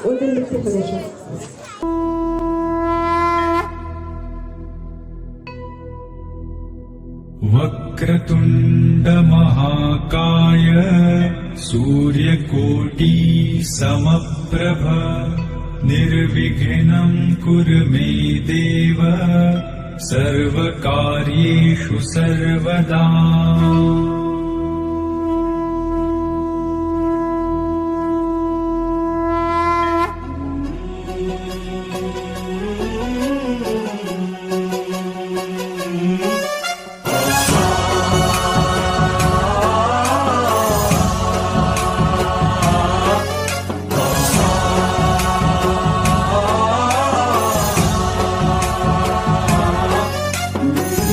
ಒಂದು ನೃತ್ಯ ಪ್ರದರ್ಶನ. वक्रतुण्ड महाकाय सूर्यकोटि समप्रभ निर्विघ्नं कुरु मे देव सर्वकार्येषु सर्वदा.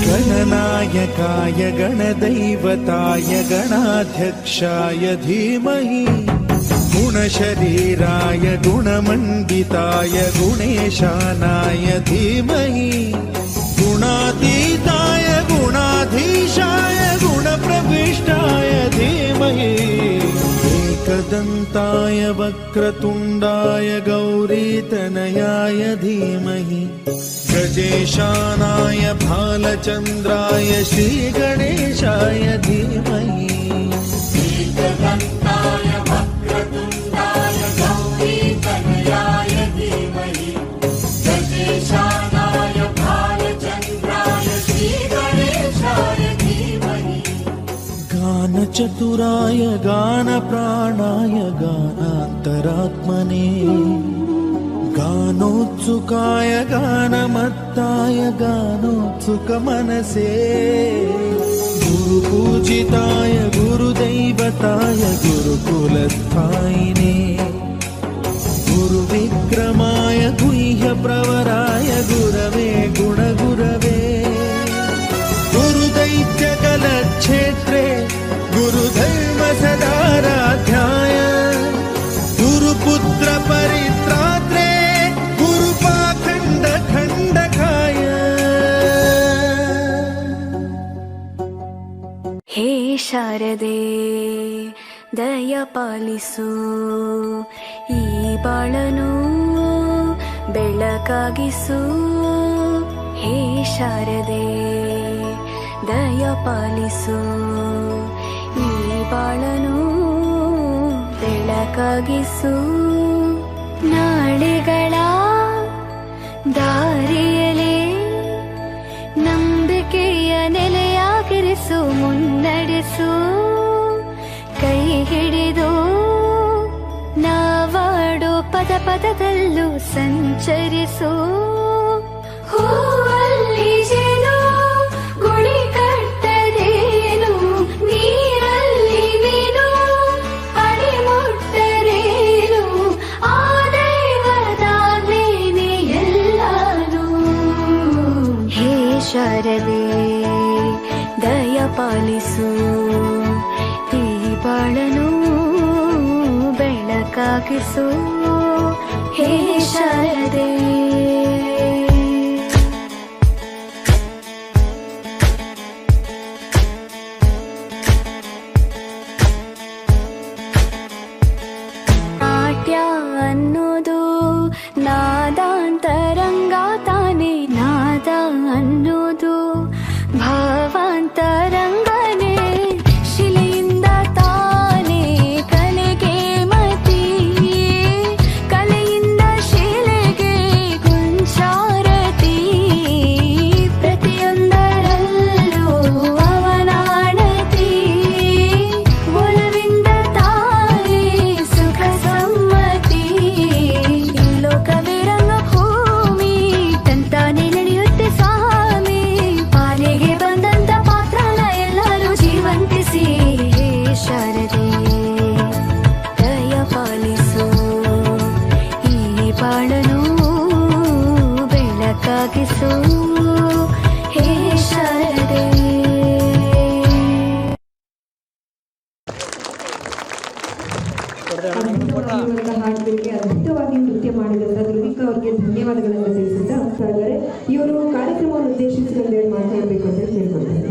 गणनायकाय गणदैवताय गणाध्यक्षाय धीमहि गुणशरीराय गुणमण्डिताय गुणेशानाय धीमहि गुणातीताय गुणाधीशाय गुणप्रविष्टाय धीमहि एकदन्ताय वक्रतुण्डाय गौरीतनयाय धीमहि गजेशानाय भालचन्द्राय श्रीगणेशाय धीमहि एकदन्ताय वक्रतुण्डाय गौरीतनयाय धीमहि गजेशानाय भालचन्द्राय श्रीगणेशाय धीमहि गानचतुराय गानप्राणाय गानान्तरात्मने गानोत्सुकाय गानमत्ताय गानोत्सुकमनसे गुरुपूजिताय गुरुदैवताय गुरुकुलस्थायिने गुरुविक्रमाय गुह्यप्रवराय गुरवे गुणगुरवे गुरुदैत्यकलक्षेत्रे गुरुधर्मसदाराध्याय गुरुपुत्र परित्रात्रे ಹೇ ಶಾರದೆ ದಯ ಪಾಲಿಸು ಈ ಬಾಳನು ಬೆಳಕಾಗಿಸು. ಹೇ ಶಾರದೆ ದಯ ಪಾಲಿಸು ಈ ಬಾಳನು ಬೆಳಕಾಗಿಸು. ನಾಳೆಗಳ ದಾರಿಯಲೇ ನಂಬಿಕೆಯ ನೆಲೆಯಾಗಿರಿಸು, ಮುನ್ನಡೆಸು ಕೈ ಹಿಡಿದು ನಾವಾಡೋ ಪದ ಪದದಲ್ಲೂ ಸಂಚರಿಸು. ಹೂವಲ್ಲಿ ಜೇನು ಗುಳಿ ಕಟ್ಟದೇನು, ನೀರಲ್ಲಿ ನೀನು ಅಡಿ ಮುಟ್ಟರೇನು, ಆ ದೈವದಾಗ್ಲೇನೆ ಎಲ್ಲಾನು. ಹೇ ಶಾರದೆ ದಯ ಪಾಲಿಸು ಈ ಬಾಳನು ಬೆಳಕಾಗಿಸು. ಹೇ ಶಾರದೆ ನಾಟ್ಯ ಅನ್ನೋದು ನಾದಾಂತರಂಗ ತಾನೆ, ನಾದ ಅನ್ನೋದು ಭಾವಾಂತರಂಗನೇ, ಶಿಲೆಯಿಂದ ತಾನೇ ಕಲೆಗೆ ಮತಿ, ಕಲೆಯಿಂದ ಶಿಲೆಗೆ ಕುಂಚಾರತಿ, ಪ್ರತಿಯೊಂದರಲ್ಲೂ ಅವನಾಣತಿ, ಒಲವಿಂದ ತಾನೇ ಸುಖ ಸಮ್ಮತಿ. ಈ ಲೋಕವೇ ರಂಗಭೂಮಿ ತಂತಾನೆ ನಡೆಯುತ್ತೆ ಸ್ವಾಮಿ, ಪಾಲಿಗೆ ಬಂದಂತ ಪಾತ್ರನ ಎಲ್ಲರೂ ಜೀವಂತಿಸಿ. ಹೇ ಶಾರದೆ ದಯ ಪಾಲಿಸು ಈ ಬಾಳನು ಬೆಳಕಾಗಿಸು. ಹೇ ಶಾರದೆ ಹಾಡುಗಳಿಗೆ ಅದ್ಭುತವಾಗಿ ನೃತ್ಯ ಮಾಡಿದಂತ ಧ್ರುವಿಕಾ ಅವರಿಗೆ ಧನ್ಯವಾದಗಳನ್ನು ತಿಳಿಸುತ್ತಾ ಇವರು ಕಾರ್ಯಕ್ರಮವನ್ನು ಉದ್ದೇಶಿಸಿ ಒಂದೆರಡು ಮಾತನಾಡಬೇಕು ಅಂತ ಹೇಳ್ಕೊಡ್ತಾರೆ.